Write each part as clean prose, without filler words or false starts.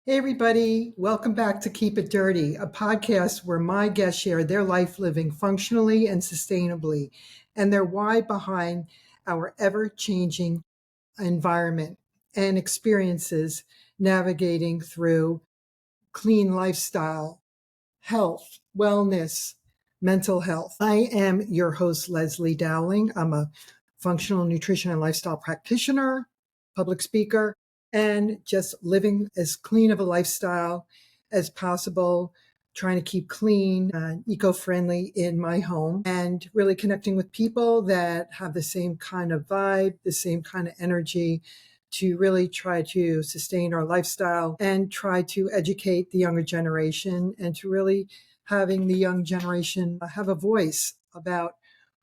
Hey, everybody. Welcome back to Keep It Dirty, a podcast where my guests share their life living functionally and sustainably and their why behind our ever changing environment and experiences navigating through clean lifestyle, health, wellness, mental health. I am your host, Leslie Dowling. I'm a functional nutrition and lifestyle practitioner, public speaker, and just living as clean of a lifestyle as possible, trying to keep clean and eco-friendly in my home and really connecting with people that have the same kind of vibe, the same kind of energy to really try to sustain our lifestyle and try to educate the younger generation and to really having the young generation have a voice about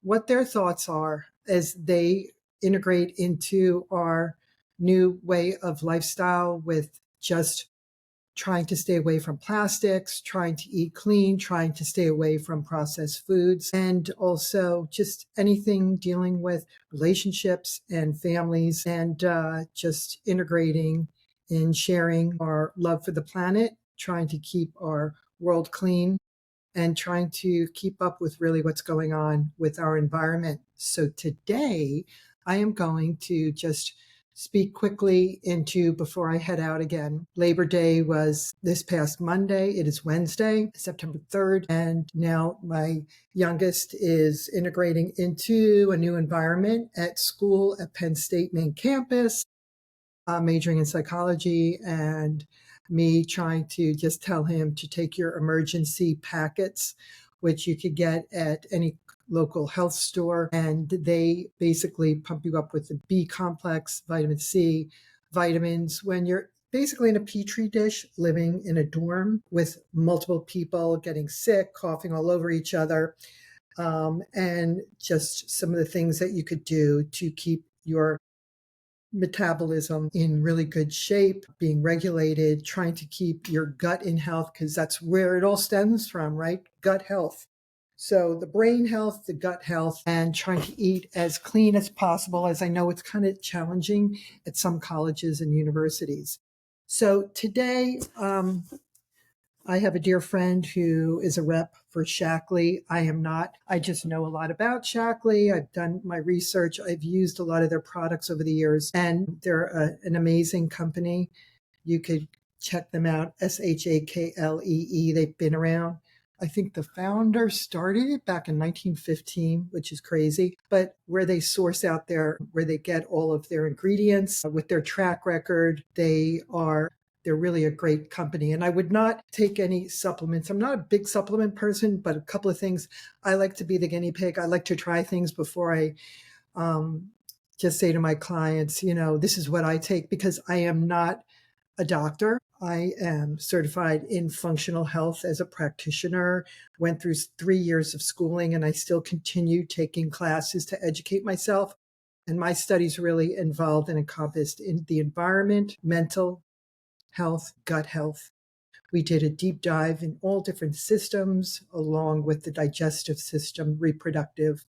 what their thoughts are as they integrate into our new way of lifestyle with just trying to stay away from plastics, trying to eat clean, trying to stay away from processed foods, and also just anything dealing with relationships and families and just integrating and sharing our love for the planet, trying to keep our world clean and trying to keep up with really what's going on with our environment. So today I am going to just speak quickly into before I head out again. Labor Day was this past Monday. It is Wednesday, September 3rd. And now my youngest is integrating into a new environment at school at Penn State main campus, majoring in psychology, and me trying to just tell him to take your emergency packets, which you could get at any local health store. And they basically pump you up with the B complex, vitamin C, vitamins when you're basically in a petri dish living in a dorm with multiple people getting sick, coughing all over each other. And just some of the things that you could do to keep your metabolism in really good shape, being regulated, trying to keep your gut in health, because that's where it all stems from, right? Gut health. So the brain health, the gut health, and trying to eat as clean as possible, as I know it's kind of challenging at some colleges and universities. So today, I have a dear friend who is a rep for Shackley. I am not. I just know a lot about Shackley. I've done my research. I've used a lot of their products over the years, and they're an amazing company. You could check them out, Shaklee. They've been around. I think the founder started it back in 1915, which is crazy, but where they source out where they get all of their ingredients with their track record, they're really a great company. And I would not take any supplements. I'm not a big supplement person, but a couple of things. I like to be the guinea pig. I like to try things before I just say to my clients, this is what I take, because I am not a doctor. I am certified in functional health as a practitioner, went through 3 years of schooling, and I still continue taking classes to educate myself. And my studies really involved and encompassed in the environment, mental health, gut health. We did a deep dive in all different systems, along with the digestive system, reproductive,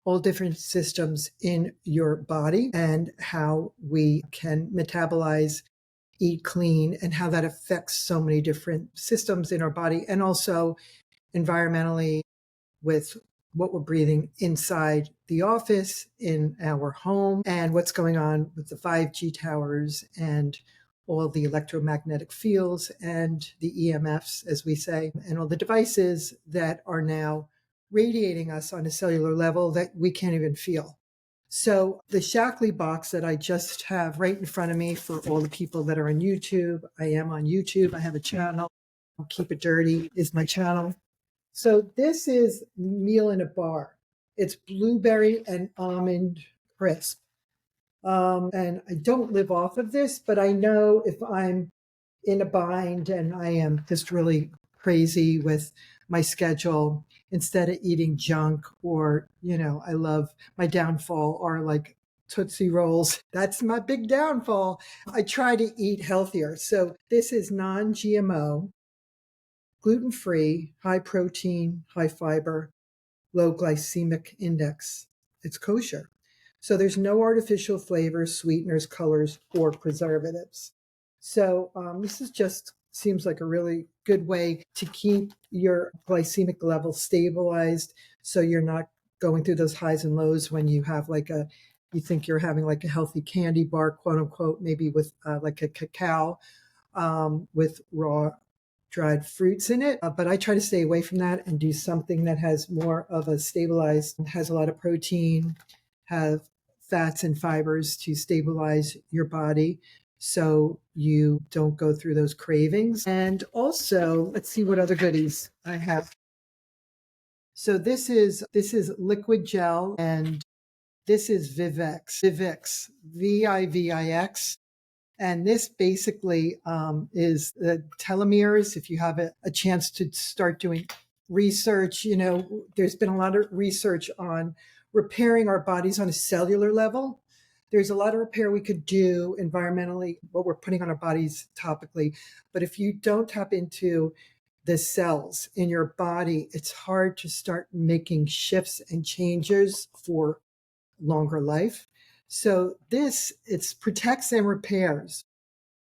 all different systems in your body, and how we can metabolize, eat clean, and how that affects so many different systems in our body, and also environmentally with what we're breathing inside the office, in our home, and what's going on with the 5G towers and all the electromagnetic fields and the EMFs, as we say, and all the devices that are now radiating us on a cellular level that we can't even feel. So the Shackley box that I just have right in front of me for all the people that are on YouTube, I am on YouTube. I have a channel. Keep It Dirty is my channel. So this is meal in a bar. It's blueberry and almond crisp. And I don't live off of this, but I know if I'm in a bind and I am just really crazy with my schedule, instead of eating junk or, I love my downfall are like Tootsie Rolls. That's my big downfall. I try to eat healthier. So this is non-GMO, gluten-free, high protein, high fiber, low glycemic index. It's kosher. So there's no artificial flavors, sweeteners, colors, or preservatives. So this is just seems like a really good way to keep your glycemic level stabilized, so you're not going through those highs and lows when you have you think you're having like a healthy candy bar, quote unquote, maybe with like a cacao with raw dried fruits in it. But I try to stay away from that and do something that has more of a stabilized, has a lot of protein, have fats and fibers to stabilize your body so you don't go through those cravings. And also, let's see what other goodies I have. So this is liquid gel, and this is Vivix, Vivix. And this basically is the telomeres. If you have a chance to start doing research, there's been a lot of research on repairing our bodies on a cellular level. There's a lot of repair we could do environmentally, what we're putting on our bodies topically. But if you don't tap into the cells in your body, it's hard to start making shifts and changes for longer life. So it protects and repairs.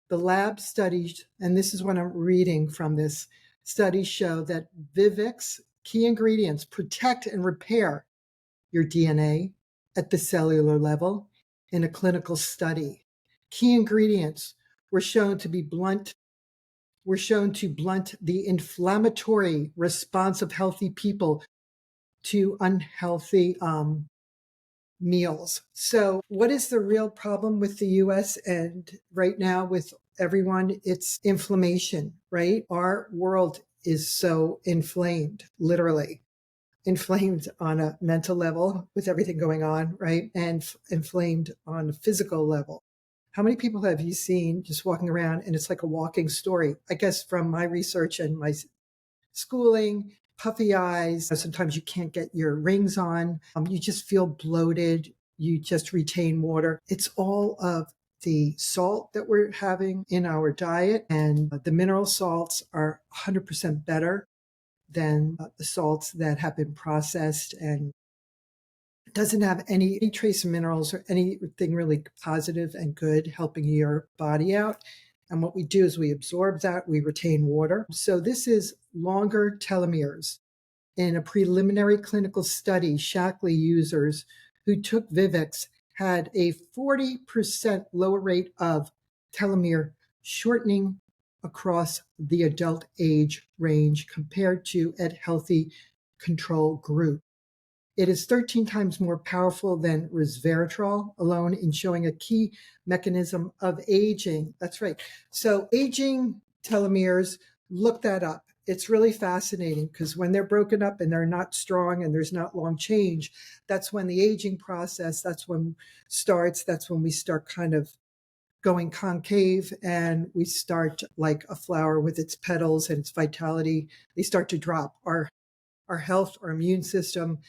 The lab studies, and this is what I'm reading from this, studies show that Vivix key ingredients protect and repair your DNA at the cellular level in a clinical study. Key ingredients were shown to blunt the inflammatory response of healthy people to unhealthy meals. So, what is the real problem with the US and right now with everyone? It's inflammation, right? Our world is so inflamed, literally inflamed on a mental level with everything going on, right? And inflamed on a physical level. How many people have you seen just walking around and it's like a walking story? I guess from my research and my schooling, puffy eyes. Sometimes you can't get your rings on. You just feel bloated. You just retain water. It's all of the salt that we're having in our diet, and the mineral salts are 100% better than the salts that have been processed and doesn't have any trace of minerals or anything really positive and good helping your body out. And what we do is we absorb that, we retain water. So this is longer telomeres. In a preliminary clinical study, Shackley users who took Vivix had a 40% lower rate of telomere shortening across the adult age range compared to a healthy control group. It is 13 times more powerful than resveratrol alone in showing a key mechanism of aging. That's right. So aging telomeres, look that up. It's really fascinating because when they're broken up and they're not strong and there's not long change, that's when the aging process, that's when we start kind of going concave and we start like a flower with its petals and its vitality. They start to drop. Our health, our immune system,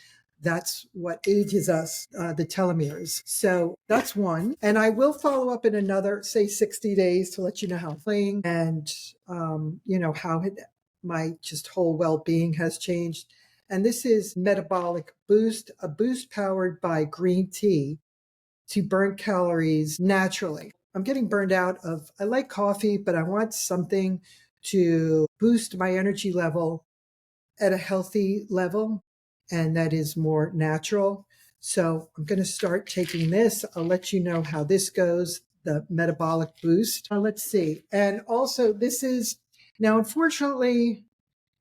that's what ages us, the telomeres. So that's one. And I will follow up in another, say, 60 days to let you know how I'm playing and, how my just whole well-being has changed. And this is Metabolic Boost, a boost powered by green tea to burn calories naturally. I'm getting burned out I like coffee, but I want something to boost my energy level at a healthy level, and that is more natural. So I'm going to start taking this. I'll let you know how this goes, the metabolic boost. Let's see. And also this is now, unfortunately,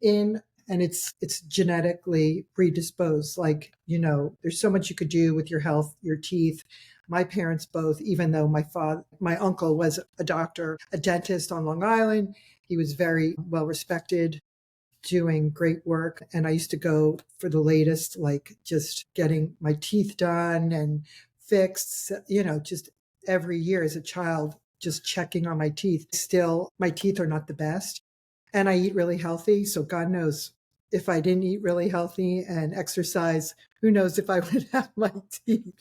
and it's genetically predisposed. Like, there's so much you could do with your health, your teeth. My parents both, even though my uncle was a doctor, a dentist on Long Island, he was very well respected, doing great work. And I used to go for the latest, like just getting my teeth done and fixed, just every year as a child, just checking on my teeth. Still, my teeth are not the best. And I eat really healthy. So God knows if I didn't eat really healthy and exercise, who knows if I would have my teeth.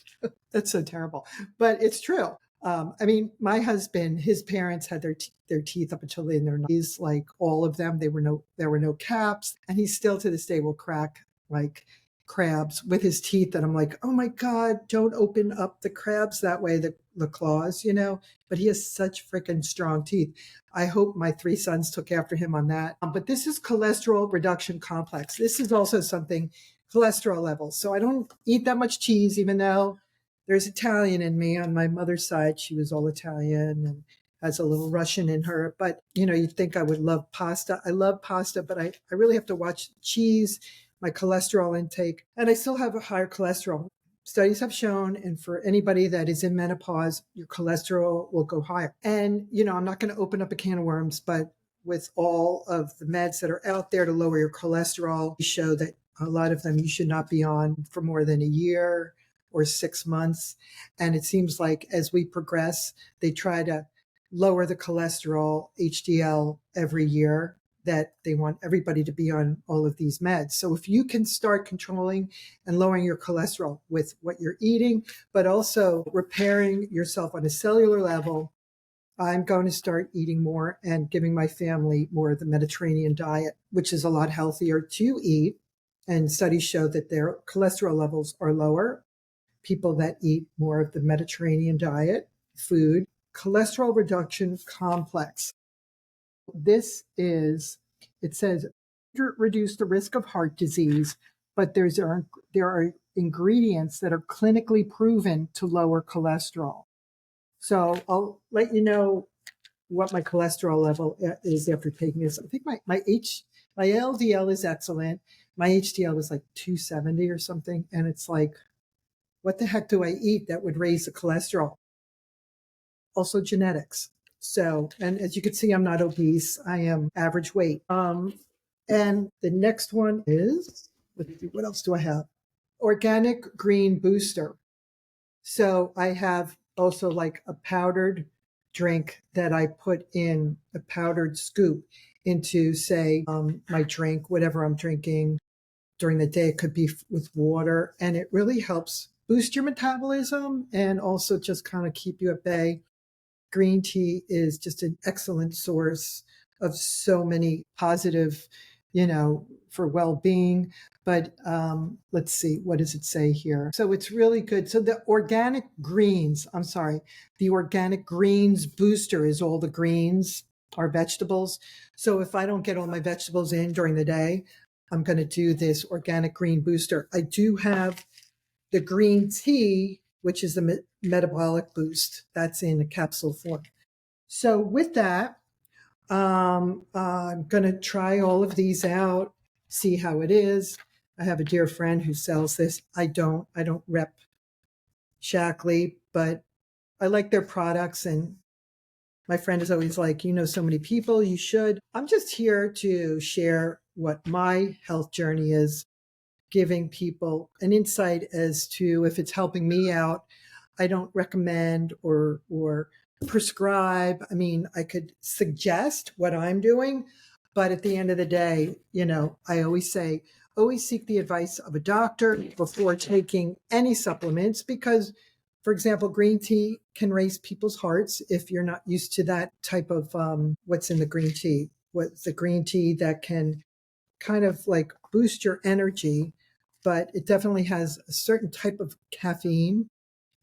That's so terrible. But it's true. My husband, his parents had their teeth up until in their 90s, like all of them. There were no caps, and he still to this day will crack like crabs with his teeth. And I'm like, oh my God, don't open up the crabs that way. The the claws, but he has such freaking strong teeth. I hope my 3 sons took after him on that. But this is cholesterol reduction complex. This is also something, cholesterol levels. So I don't eat that much cheese, even though there's Italian in me on my mother's side. She was all Italian and has a little Russian in her. But, you'd think I would love pasta. I love pasta, but I really have to watch cheese, my cholesterol intake, and I still have a higher cholesterol. Studies have shown, and for anybody that is in menopause, your cholesterol will go higher. And, I'm not going to open up a can of worms, but with all of the meds that are out there to lower your cholesterol, we show that a lot of them you should not be on for more than a year or 6 months. And it seems like as we progress, they try to lower the cholesterol, HDL, every year, that they want everybody to be on all of these meds. So if you can start controlling and lowering your cholesterol with what you're eating, but also repairing yourself on a cellular level, I'm going to start eating more and giving my family more of the Mediterranean diet, which is a lot healthier to eat. And studies show that their cholesterol levels are lower. People that eat more of the Mediterranean diet, food, cholesterol reduction complex. This is, it says, reduce the risk of heart disease, but there are ingredients that are clinically proven to lower cholesterol. So I'll let you know what my cholesterol level is after taking this. I think my LDL is excellent. My HDL was like 270 or something. And it's like, what the heck do I eat that would raise the cholesterol? Also genetics. So, and as you can see, I'm not obese. I am average weight. And the next one is, let's see, what else do I have? Organic green booster. So I have also like a powdered drink that I put in a powdered scoop into, say, my drink, whatever I'm drinking during the day. It could be with water, and it really helps boost your metabolism and also just kind of keep you at bay. Green tea is just an excellent source of so many positive, for well-being. But let's see, what does it say here? So it's really good. So the organic greens booster is all the greens are vegetables. So if I don't get all my vegetables in during the day, I'm going to do this organic green booster. I do have the green tea, which is the metabolic boost. That's in a capsule form. So with that, I'm going to try all of these out, see how it is. I have a dear friend who sells this. I don't rep Shackley, but I like their products. And my friend is always like, so many people, you should. I'm just here to share what my health journey is, giving people an insight as to if it's helping me out. I don't recommend or prescribe. I mean, I could suggest what I'm doing, but at the end of the day, I always say, always seek the advice of a doctor before taking any supplements, because, for example, green tea can raise people's hearts if you're not used to that type of what's in the green tea. What's the green tea that can kind of like boost your energy, but it definitely has a certain type of caffeine.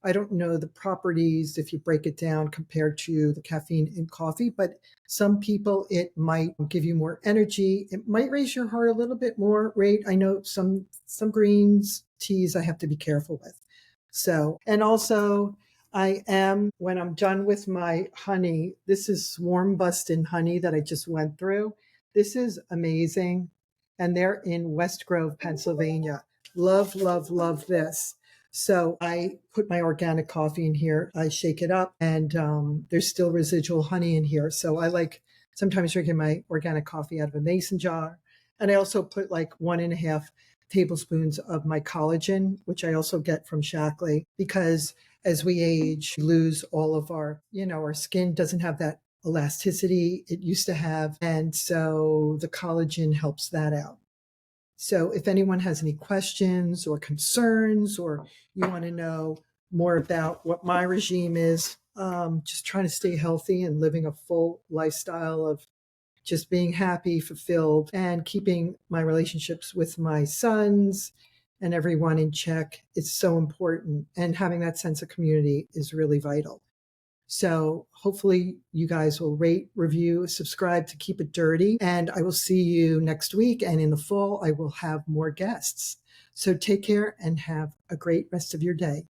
I don't know the properties if you break it down compared to the caffeine in coffee, but some people, it might give you more energy. It might raise your heart a little bit more rate. I know some greens teas I have to be careful with. So, and also when I'm done with my honey, this is Swarm Bustin' honey that I just went through. This is amazing. And they're in West Grove, Pennsylvania. Love, love, love this. So I put my organic coffee in here. I shake it up, and there's still residual honey in here. So I like sometimes drinking my organic coffee out of a mason jar. And I also put like 1.5 tablespoons of my collagen, which I also get from Shackley, because as we age, we lose all of our, our skin doesn't have that elasticity it used to have. And so the collagen helps that out. So if anyone has any questions or concerns, or you want to know more about what my regime is, just trying to stay healthy and living a full lifestyle of just being happy, fulfilled, and keeping my relationships with my sons and everyone in check is so important. And having that sense of community is really vital. So hopefully you guys will rate, review, subscribe to Keep It Dirty. And I will see you next week. And in the fall, I will have more guests. So take care and have a great rest of your day.